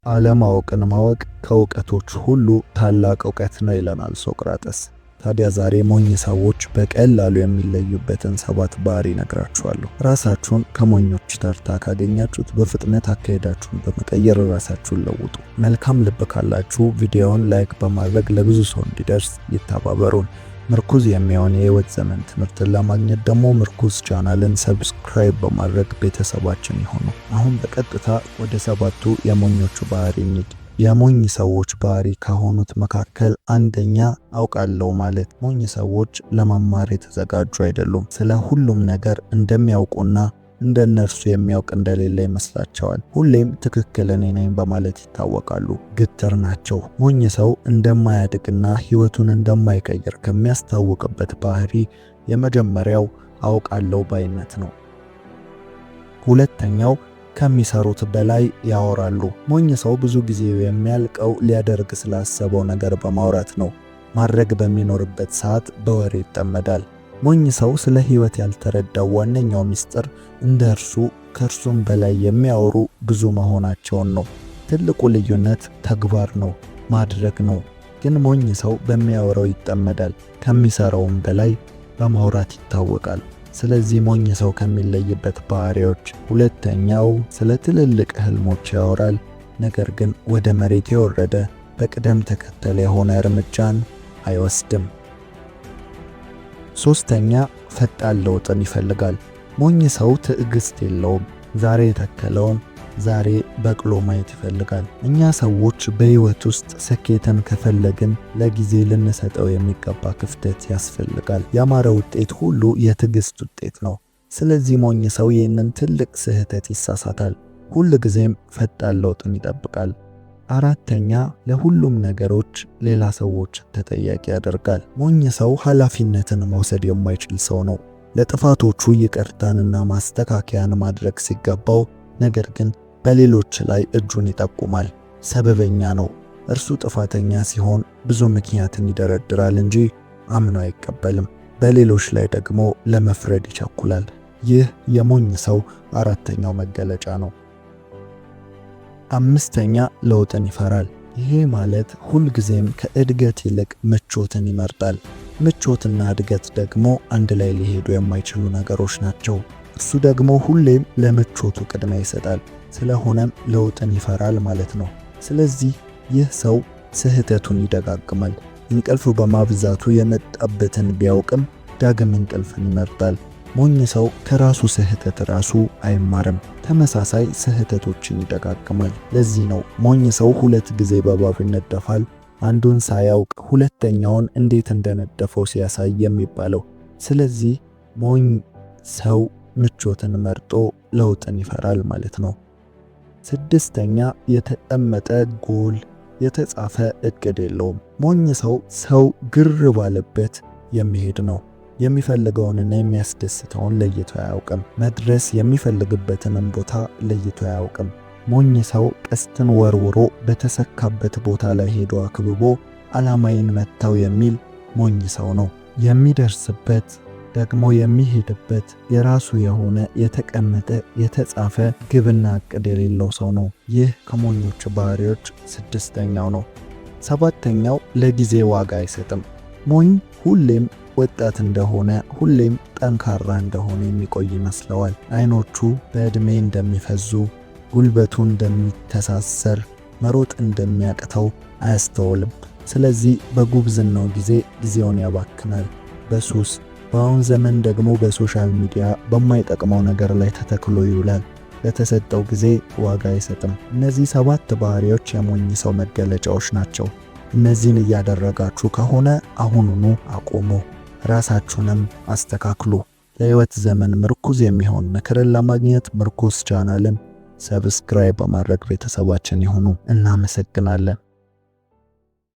አለማወቅን ማወቅ ከእውቀቶች ሁሉ ታላቅ እውቀት ነው ይለናል ሶቅራጠስ። ታዲያ ዛሬ ሞኝ ሰዎች በቀላሉ የሚለዩበትን 7 ባህሪ ነግራችኋለሁ። ራሳችሁን ከሞኞች ተርታ ካገኛችሁት በፍጥነት አካሄዳችሁን በመቀየር ራሳችሁን ለውጡ። መልካም ልብ ካላችሁ ቪዲዮውን ላይክ በማድረግ ለብዙ ሰው እንዲደርስ ይተባበሩን። ምርኩዝ የሚሆን የህይወት ዘመን ትምህርትን ለማግኘት ደግሞ ምርኩዝ ቻናልን ሰብስክራይብ በማድረግ ቤተሰባችን ይሁኑ። አሁን በቀጥታ ወደ 7ቱ የሞኞቹ ባህሪ እንሂድ። የሞኝ ሰዎች ባህሪ ከሆኑት መካከል አንደኛ አውቃለሁ ማለት። ሞኝ ሰዎች ለመማር የተዘጋጁ አይደሉም። ስለ ሁሉም ነገር እንደሚያውቁና እንደነርሱ የሚያውቅ እንደሌለ ይመስላቸዋል። ሁሌም ትክክል እኔ ነኝ በማለት ይታወቃሉ። ግትር ናቸው። ሞኝ ሰው እንደማያድግና ህይወቱን እንደማይቀይር ከሚያስታውቅበት ባህሪ የመጀመሪያው አውቃለሁ ባይነት ነው። ሁለተኛው ከሚሰሩት በላይ ያወራሉ። ሞኝ ሰው ብዙ ጊዜ የሚያልቀው ሊያደርግ ስላሰበው ነገር በማውራት ነው። ማድረግ በሚኖርበት ሰዓት በወሬ ይጠመዳል። ሞኝ ሰው ስለ ህይወት ያልተረዳው ዋነኛው ሚስጥር እንደርሱ ከርሱም በላይ የሚያወሩ ብዙ መሆናቸውን ነው። ትልቁ ልዩነት ተግባር ነው፣ ማድረግ ነው። ግን ሞኝ ሰው በሚያወራው ይጠመዳል፣ ከሚሰራውም በላይ በማውራት ይታወቃል። ስለዚህ ሞኝ ሰው ከሚለይበት ባህሪዎች ሁለተኛው ስለ ትልልቅ ህልሞች ያወራል፣ ነገር ግን ወደ መሬት የወረደ በቅደም ተከተል የሆነ እርምጃን አይወስድም። ሶስተኛ ፈጣን ለውጥን ይፈልጋል። ሞኝ ሰው ትዕግስት የለውም። ዛሬ የተከለውን ዛሬ በቅሎ ማየት ይፈልጋል። እኛ ሰዎች በህይወት ውስጥ ስኬትን ከፈለግን ለጊዜ ልንሰጠው የሚገባ ክፍተት ያስፈልጋል። ያማረ ውጤት ሁሉ የትዕግስት ውጤት ነው። ስለዚህ ሞኝ ሰው ይህንን ትልቅ ስህተት ይሳሳታል። ሁል ጊዜም ፈጣን ለውጥን ይጠብቃል። አራተኛ ለሁሉም ነገሮች ሌላ ሰዎች ተጠያቂ ያደርጋል። ሞኝ ሰው ኃላፊነትን መውሰድ የማይችል ሰው ነው። ለጥፋቶቹ ይቅርታንና ማስተካከያን ማድረግ ሲገባው ነገር ግን በሌሎች ላይ እጁን ይጠቁማል። ሰበበኛ ነው። እርሱ ጥፋተኛ ሲሆን ብዙ ምክንያትን ይደረድራል እንጂ አምኖ አይቀበልም። በሌሎች ላይ ደግሞ ለመፍረድ ይቸኩላል። ይህ የሞኝ ሰው አራተኛው መገለጫ ነው። አምስተኛ ለውጥን ይፈራል። ይሄ ማለት ሁልጊዜም ከእድገት ይልቅ ምቾትን ይመርጣል። ምቾትና እድገት ደግሞ አንድ ላይ ሊሄዱ የማይችሉ ነገሮች ናቸው። እሱ ደግሞ ሁሌም ለምቾቱ ቅድሚያ ይሰጣል። ስለሆነም ለውጥን ይፈራል ማለት ነው። ስለዚህ ይህ ሰው ስህተቱን ይደጋግማል። እንቅልፍ በማብዛቱ የመጣበትን ቢያውቅም ዳግም እንቅልፍን ይመርጣል። ሞኝ ሰው ከራሱ ስህተት ራሱ አይማርም። ተመሳሳይ ስህተቶችን ይደጋግማል። ለዚህ ነው ሞኝ ሰው 2 ጊዜ በእባብ ይነደፋል፣ አንዱን ሳያውቅ ሁለተኛውን እንዴት እንደነደፈው ሲያሳይ የሚባለው። ስለዚህ ሞኝ ሰው ምቾትን መርጦ ለውጥን ይፈራል ማለት ነው። 6ኛ የተቀመጠ ጎል፣ የተጻፈ እቅድ የለውም። ሞኝ ሰው ግር ባለበት የሚሄድ ነው። የሚፈልገውንና የሚያስደስተውን ለይቶ አያውቅም። መድረስ የሚፈልግበትንም ቦታ ለይቶ አያውቅም። ሞኝ ሰው ቀስትን ወርውሮ በተሰካበት ቦታ ላይ ሄዶ አክብቦ ዓላማዬን መታው የሚል ሞኝ ሰው ነው። የሚደርስበት ደግሞ የሚሄድበት የራሱ የሆነ የተቀመጠ የተጻፈ ግብና እቅድ የሌለው ሰው ነው። ይህ ከሞኞች ባህሪዎች 6ኛው ነው። 7ኛው ለጊዜ ዋጋ አይሰጥም። ሞኝ ሁሌም ወጣት እንደሆነ ሁሌም ጠንካራ እንደሆነ የሚቆይ ይመስለዋል። አይኖቹ በእድሜ እንደሚፈዙ፣ ጉልበቱ እንደሚተሳሰር፣ መሮጥ እንደሚያቅተው አያስተውልም። ስለዚህ በጉብዝናው ጊዜውን ያባክናል። በሱስ በአሁን ዘመን ደግሞ በሶሻል ሚዲያ በማይጠቅመው ነገር ላይ ተተክሎ ይውላል። ለተሰጠው ጊዜ ዋጋ አይሰጥም። እነዚህ 7 ባህሪዎች የሞኝ ሰው መገለጫዎች ናቸው። እነዚህን እያደረጋችሁ ከሆነ አሁኑኑ አቁሙ። ራሳችሁንም አስተካክሉ። ለህይወት ዘመን ምርኩዝ የሚሆን ምክርን ለማግኘት ምርኩዝ ቻናልን ሰብስክራይብ በማድረግ ቤተሰባችን ይሁኑ። እናመሰግናለን።